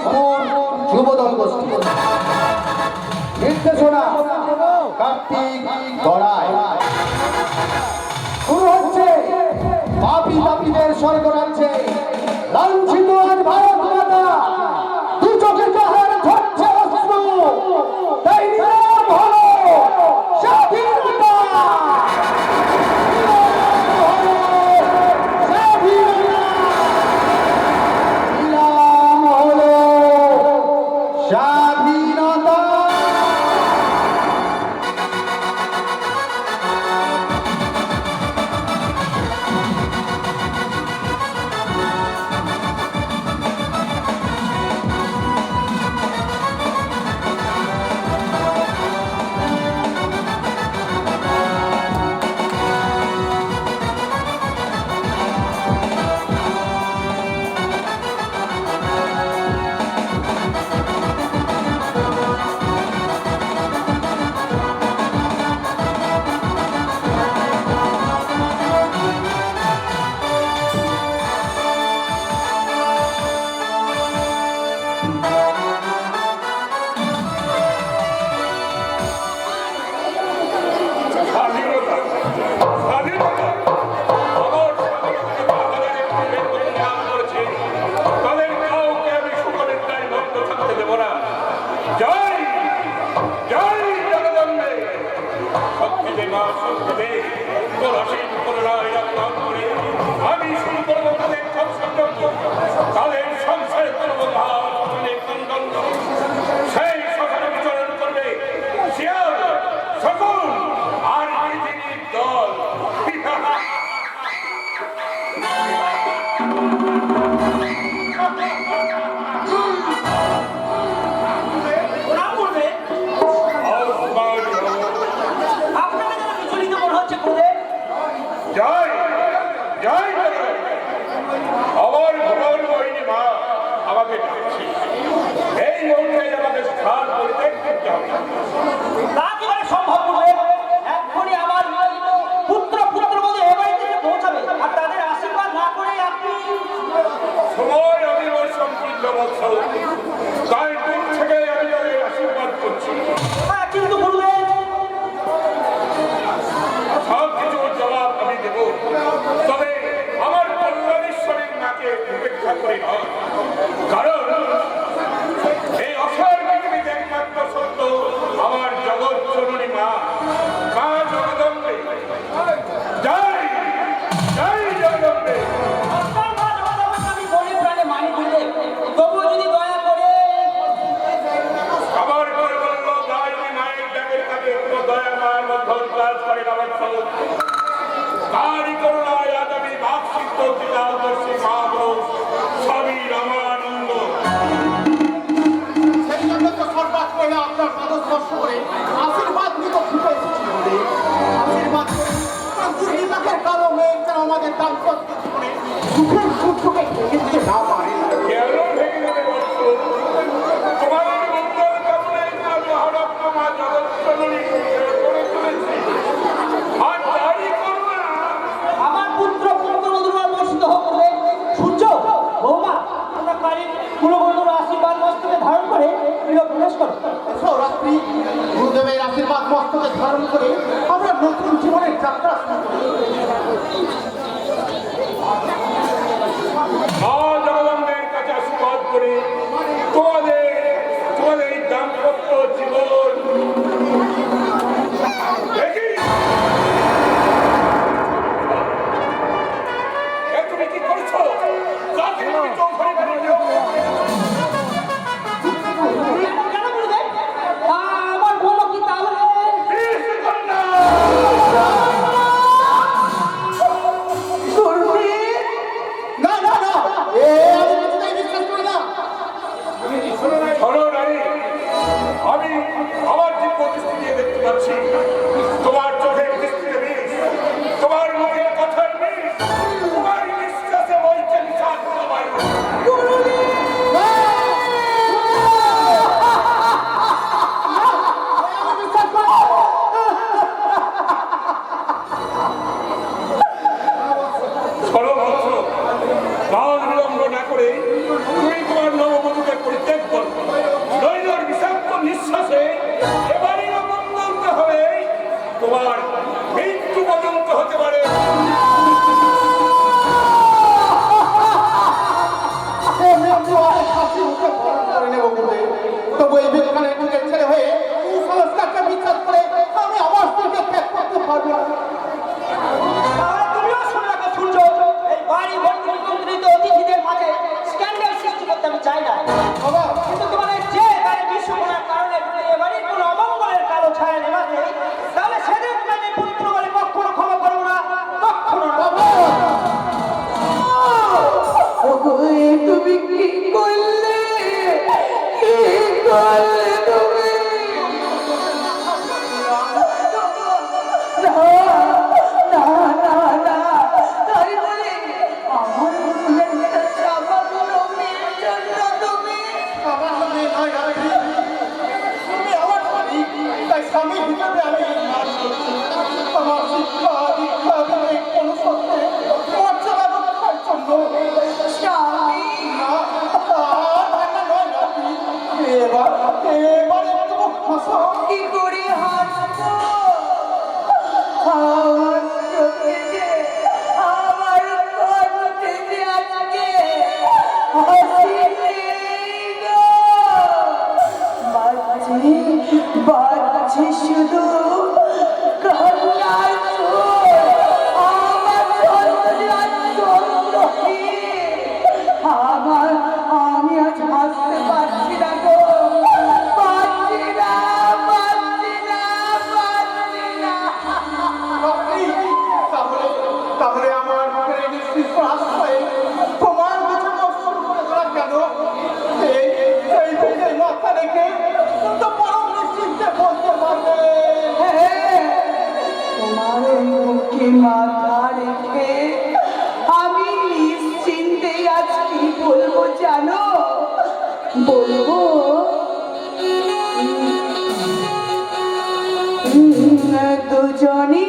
ভরতপুর যুবদল গোষ্ঠী নির্দেশনা কার্তিক গড়াই। শুরু হচ্ছে পাপী তাপীদের স্বর্গরাজ্যে লাঞ্ছিত আজ ভারত মাতা, দু চোখে যাহার ঝরছে অশ্রু, তাই নাম হলো স্বাধীনতা। গুরুদেবের আশীর্বাদ মস্তকে ধারণ করে আমরা নতুন জীবনের যাত্রা শুরু কাছে আশীর্বাদ করে তোমাদের তোমাদের এই দাম্পত্য জীবন তুমি কি করছো? তোমার চোখের দৃষ্টিতে বিষ, তোমার মুখের কথার বিষ, তোমার নিঃশ্বাসে বইছে নিঃশ্বাস। ষোলো বছর কাজ বিলম্ব না করে তুমি তোমার নববধূকে পরিত্যাগ আমার মেয়ে নয় রাখি, তুমি আমার মালিক, তাই স্বামী হিসাবে আমি এই কাজ করছি। আমার শিক্ষা দীক্ষা বিবেক অনুসরণে মর্যাদা রক্ষার জন্য না, আর ঠান্ডা নয় রাখি। এবার একটু হাসো। কি করে হাসবো? আমার চোখে যে, আমার কণ্ঠে যে আজকে হাসি নেই গো। বাজছে শুধু কান্নার সুর। আমার চন্দ্রার চন্দ্রহীন। আমি আজ হাসতে পারছি না গো, পারছি না, পারছি না, পারছি না। তাহলে আমার মুখের নিশ্চিত আশ্রয়ে তোমার পিছনে অস্ত্র করে তোলা কেন? এই বুকে মাথা রেখে তো পরম নিশ্চিন্তে বলতে পারবে। তোমার মুখে মাথা রেখে আমি নিশ্চিন্তে আজ কি বলবো জানো? বলবো দুজনে